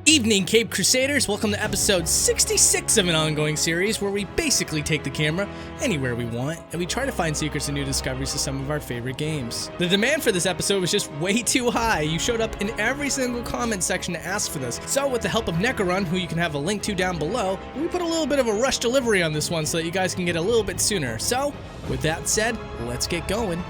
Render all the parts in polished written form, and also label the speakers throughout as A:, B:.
A: Evening, Cape Crusaders! Welcome to episode 66 of an ongoing series where we basically take the camera anywhere we want and we try to find secrets and new discoveries to some of our favorite games. The demand for this episode was just way too high. You showed up in every single comment section to ask for this. So with the help of Neckarun, who you can have a link to down below, we put a little bit of a rush delivery on this one so that you guys can get a little bit sooner. So, with that said, let's get going.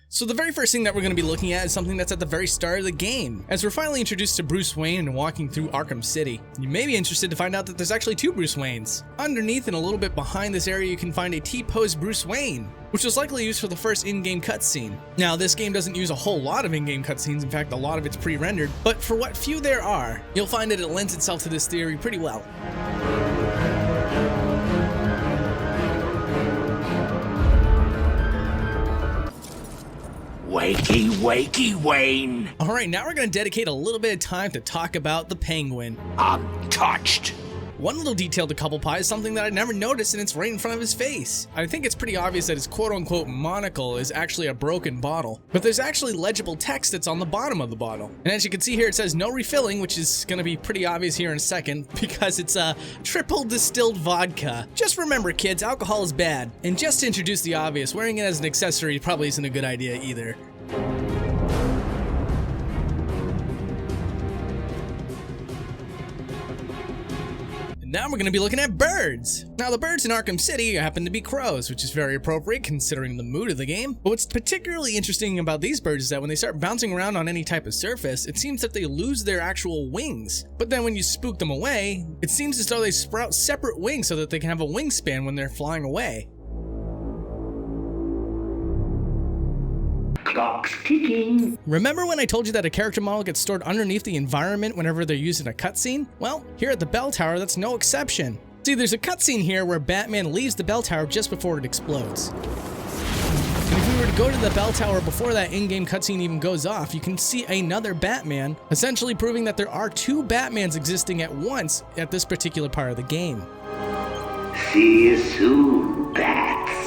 A: So the very first thing that we're going to be looking at is something that's at the very start of the game. As we're finally introduced to Bruce Wayne and walking through Arkham City, you may be interested to find out that there's actually two Bruce Waynes. Underneath and a little bit behind this area you can find a T-pose Bruce Wayne, which was likely used for the first in-game cutscene. Now this game doesn't use a whole lot of in-game cutscenes, in fact a lot of it's pre-rendered, but for what few there are, you'll find that it lends itself to this theory pretty well.
B: Wakey, wakey, Wayne.
A: Alright, now we're going to dedicate a little bit of time to talk about the Penguin.
B: I'm touched.
A: One little detail to Couple Pie is something that I never noticed, and it's right in front of his face. I think it's pretty obvious that his quote-unquote monocle is actually a broken bottle, but there's actually legible text that's on the bottom of the bottle. And as you can see here, it says no refilling, which is going to be pretty obvious here in a second, because it's a triple distilled vodka. Just remember, kids, alcohol is bad. And just to introduce the obvious, wearing it as an accessory probably isn't a good idea either. Now we're going to be looking at birds. Now the birds in Arkham City happen to be crows, which is very appropriate considering the mood of the game. But what's particularly interesting about these birds is that when they start bouncing around on any type of surface, it seems that they lose their actual wings. But then when you spook them away, it seems as though they sprout separate wings so that they can have a wingspan when they're flying away.
B: Clock's ticking.
A: Remember when I told you that a character model gets stored underneath the environment whenever they're used in a cutscene? Well, here at the bell tower, that's no exception. See, there's a cutscene here where Batman leaves the bell tower just before it explodes. And if we were to go to the bell tower before that in-game cutscene even goes off, you can see another Batman, essentially proving that there are two Batmans existing at once at this particular part of the game.
B: See you soon, Bats.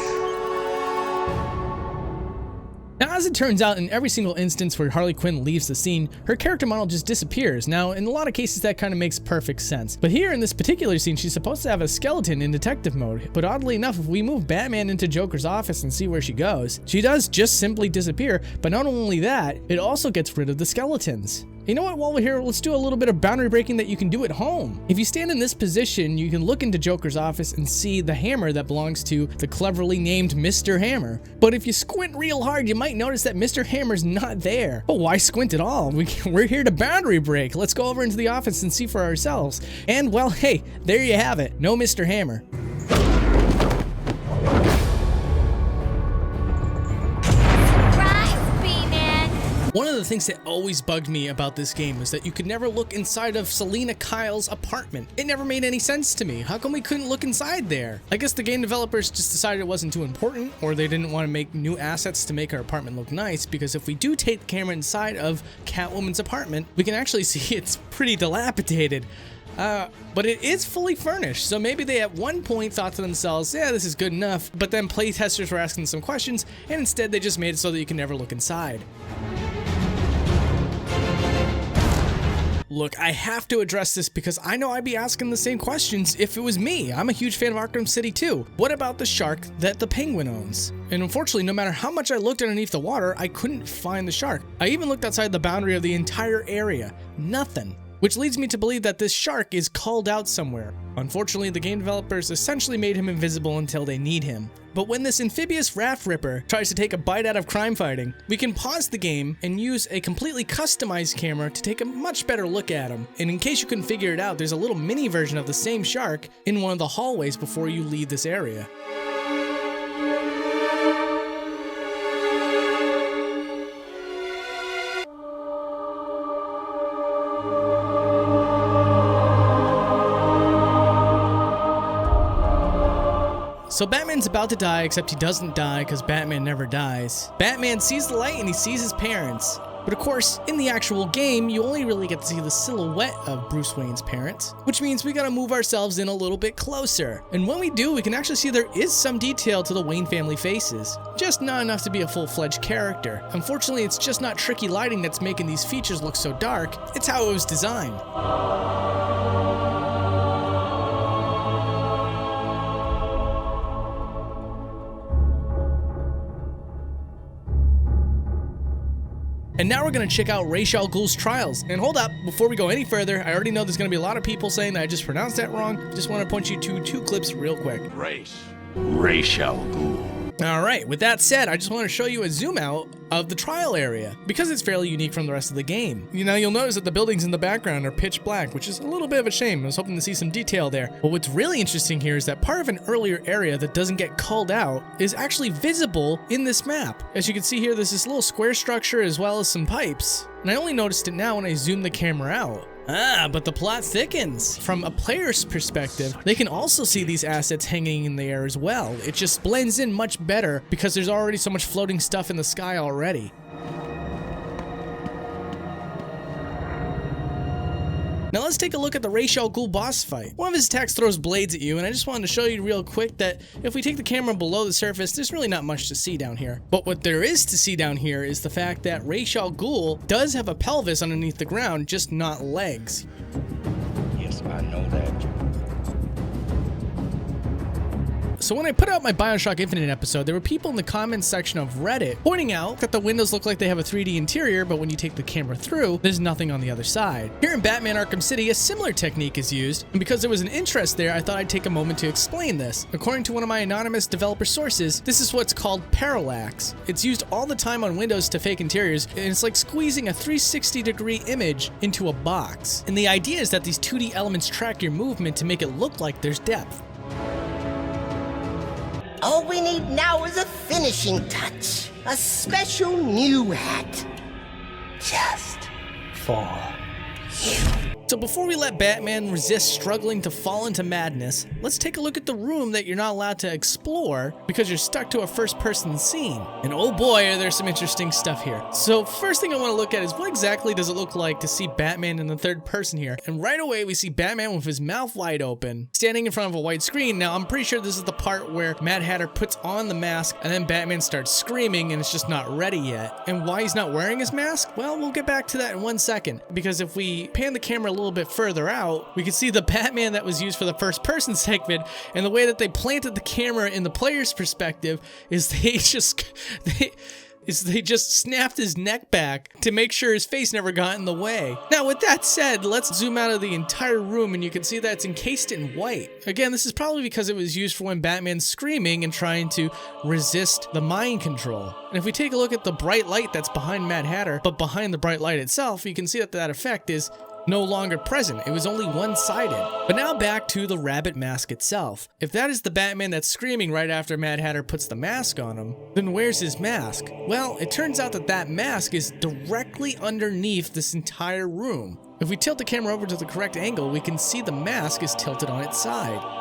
A: Now, as it turns out, in every single instance where Harley Quinn leaves the scene, her character model just disappears. Now, in a lot of cases, that kind of makes perfect sense. But here in this particular scene, she's supposed to have a skeleton in detective mode. But oddly enough, if we move Batman into Joker's office and see where she goes, she does just simply disappear. But not only that, it also gets rid of the skeletons. You know what, while we're here, let's do a little bit of boundary breaking that you can do at home. If you stand in this position, you can look into Joker's office and see the hammer that belongs to the cleverly named Mr. Hammer. But if you squint real hard, you might notice that Mr. Hammer's not there. But why squint at all? We're here to boundary break. Let's go over into the office and see for ourselves. And well, hey, there you have it. No Mr. Hammer. One of the things that always bugged me about this game was that you could never look inside of Selina Kyle's apartment. It never made any sense to me. How come we couldn't look inside there? I guess the game developers just decided it wasn't too important, or they didn't want to make new assets to make our apartment look nice, because if we do take the camera inside of Catwoman's apartment, we can actually see it's pretty dilapidated. But it is fully furnished, so maybe they at one point thought to themselves, yeah, this is good enough, but then playtesters were asking some questions, and instead they just made it so that you can never look inside. Look, I have to address this because I know I'd be asking the same questions if it was me. I'm a huge fan of Arkham City too. What about the shark that the Penguin owns? And unfortunately, no matter how much I looked underneath the water, I couldn't find the shark. I even looked outside the boundary of the entire area. Nothing. Which leads me to believe that this shark is called out somewhere. Unfortunately, the game developers essentially made him invisible until they need him. But when this amphibious raft ripper tries to take a bite out of crime fighting, we can pause the game and use a completely customized camera to take a much better look at him. And in case you couldn't figure it out, there's a little mini version of the same shark in one of the hallways before you leave this area. So Batman's about to die, except he doesn't die because Batman never dies. Batman sees the light and he sees his parents. But of course, in the actual game, you only really get to see the silhouette of Bruce Wayne's parents, which means we gotta move ourselves in a little bit closer. And when we do, we can actually see there is some detail to the Wayne family faces, just not enough to be a full-fledged character. Unfortunately, it's just not tricky lighting that's making these features look so dark, it's how it was designed. And now we're gonna check out Ra's al Ghul's trials. And hold up, before we go any further, I already know there's gonna be a lot of people saying that I just pronounced that wrong. Just wanna point you to 2 clips real quick.
B: Ra's al Ghul.
A: Alright, with that said, I just want to show you a zoom out of the trial area, because it's fairly unique from the rest of the game. You'll notice that the buildings in the background are pitch black, which is a little bit of a shame. I was hoping to see some detail there. But what's really interesting here is that part of an earlier area that doesn't get culled out is actually visible in this map. As you can see here, there's this little square structure as well as some pipes. And I only noticed it now when I zoomed the camera out. But the plot thickens. From a player's perspective, they can also see these assets hanging in the air as well. It just blends in much better because there's already so much floating stuff in the sky already. Now let's take a look at the Ra's al Ghul boss fight. One of his attacks throws blades at you, and I just wanted to show you real quick that if we take the camera below the surface, there's really not much to see down here. But what there is to see down here is the fact that Ra's al Ghul does have a pelvis underneath the ground, just not legs.
C: Yes, I know that.
A: So when I put out my Bioshock Infinite episode, there were people in the comments section of Reddit pointing out that the windows look like they have a 3D interior, but when you take the camera through, there's nothing on the other side. Here in Batman Arkham City, a similar technique is used, and because there was an interest there, I thought I'd take a moment to explain this. According to one of my anonymous developer sources, this is what's called parallax. It's used all the time on windows to fake interiors, and it's like squeezing a 360-degree image into a box. And the idea is that these 2D elements track your movement to make it look like there's depth.
D: All we need now is a finishing touch. A special new hat. Just for you.
A: So before we let Batman resist struggling to fall into madness, let's take a look at the room that you're not allowed to explore because you're stuck to a first-person scene. And oh boy, are there some interesting stuff here. So first thing I want to look at is what exactly does it look like to see Batman in the third person here? And right away we see Batman with his mouth wide open, standing in front of a white screen. Now I'm pretty sure this is the part where Mad Hatter puts on the mask and then Batman starts screaming and it's just not ready yet. And why he's not wearing his mask? Well, we'll get back to that in 1 second, because if we pan the camera a little bit further out, we can see the Batman that was used for the first person segment, and the way that they planted the camera in the player's perspective is they just snapped his neck back to make sure his face never got in the way. Now with that said, let's zoom out of the entire room and you can see that it's encased in white. Again, this is probably because it was used for when Batman's screaming and trying to resist the mind control. And if we take a look at the bright light that's behind Mad Hatter, but behind the bright light itself, you can see that that effect is no longer present. It was only one-sided. But now back to the rabbit mask itself. If that is the Batman that's screaming right after Mad Hatter puts the mask on him, then where's his mask? Well, it turns out that that mask is directly underneath this entire room. If we tilt the camera over to the correct angle, we can see the mask is tilted on its side.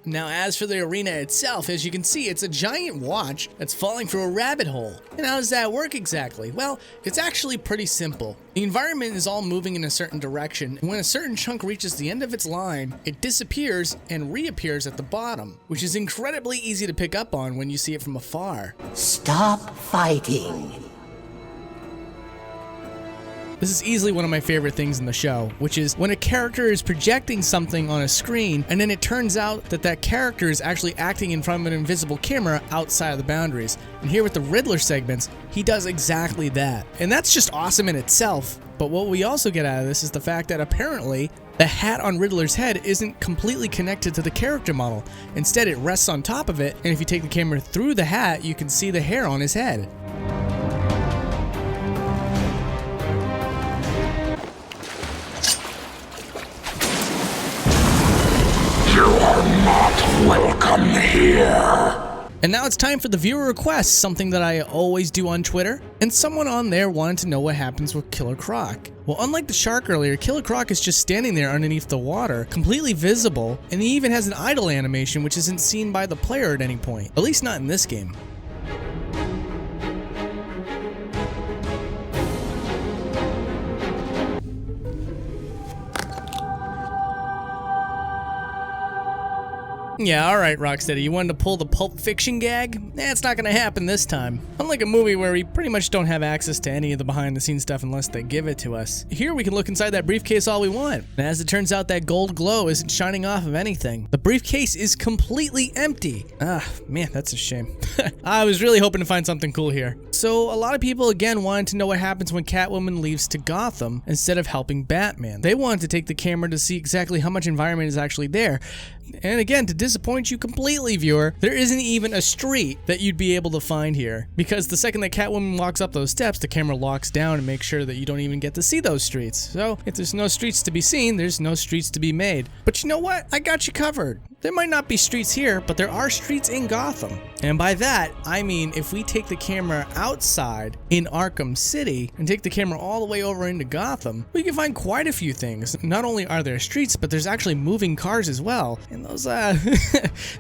A: Now, as for the arena itself, as you can see, it's a giant watch that's falling through a rabbit hole. And how does that work exactly? Well, it's actually pretty simple. The environment is all moving in a certain direction, and when a certain chunk reaches the end of its line, it disappears and reappears at the bottom, which is incredibly easy to pick up on when you see it from afar.
D: Stop fighting.
A: This is easily one of my favorite things in the show, which is when a character is projecting something on a screen, and then it turns out that that character is actually acting in front of an invisible camera outside of the boundaries. And here with the Riddler segments, he does exactly that. And that's just awesome in itself. But what we also get out of this is the fact that apparently the hat on Riddler's head isn't completely connected to the character model. Instead, it rests on top of it, and if you take the camera through the hat, you can see the hair on his head.
B: You are not welcome here.
A: And now it's time for the viewer requests, something that I always do on Twitter. And someone on there wanted to know what happens with Killer Croc. Well, unlike the shark earlier, Killer Croc is just standing there underneath the water, completely visible, and he even has an idle animation which isn't seen by the player at any point. At least not in this game. Yeah, alright Rocksteady, you wanted to pull the Pulp Fiction gag? It's not gonna happen this time. Unlike a movie where we pretty much don't have access to any of the behind the scenes stuff unless they give it to us. Here we can look inside that briefcase all we want. And as it turns out, that gold glow isn't shining off of anything. The briefcase is completely empty. Ah, man, that's a shame. I was really hoping to find something cool here. So a lot of people again wanted to know what happens when Catwoman leaves to Gotham instead of helping Batman. They wanted to take the camera to see exactly how much environment is actually there. And again, to disappoint you completely, viewer, there isn't even a street that you'd be able to find here. Because the second that Catwoman walks up those steps, the camera locks down and makes sure that you don't even get to see those streets. So if there's no streets to be seen, there's no streets to be made. But you know what? I got you covered. There might not be streets here, but there are streets in Gotham. And by that, I mean if we take the camera outside in Arkham City and take the camera all the way over into Gotham, we can find quite a few things. Not only are there streets, but there's actually moving cars as well. And those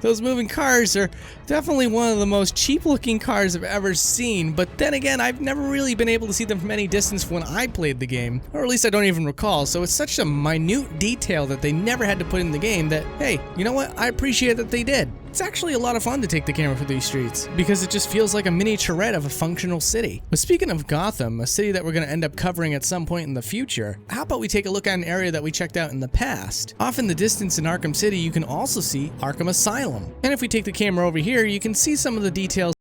A: those moving cars are definitely one of the most cheap looking cars I've ever seen. But then again, I've never really been able to see them from any distance when I played the game, or at least I don't even recall. So it's such a minute detail that they never had to put in the game that, hey, you know what? I appreciate that they did. It's actually a lot of fun to take the camera for these streets, because it just feels like a miniaturette of a functional city. But speaking of Gotham, a city that we're going to end up covering at some point in the future, how about we take a look at an area that we checked out in the past? Off in the distance in Arkham City, you can also see Arkham Asylum. And if we take the camera over here, you can see some of the details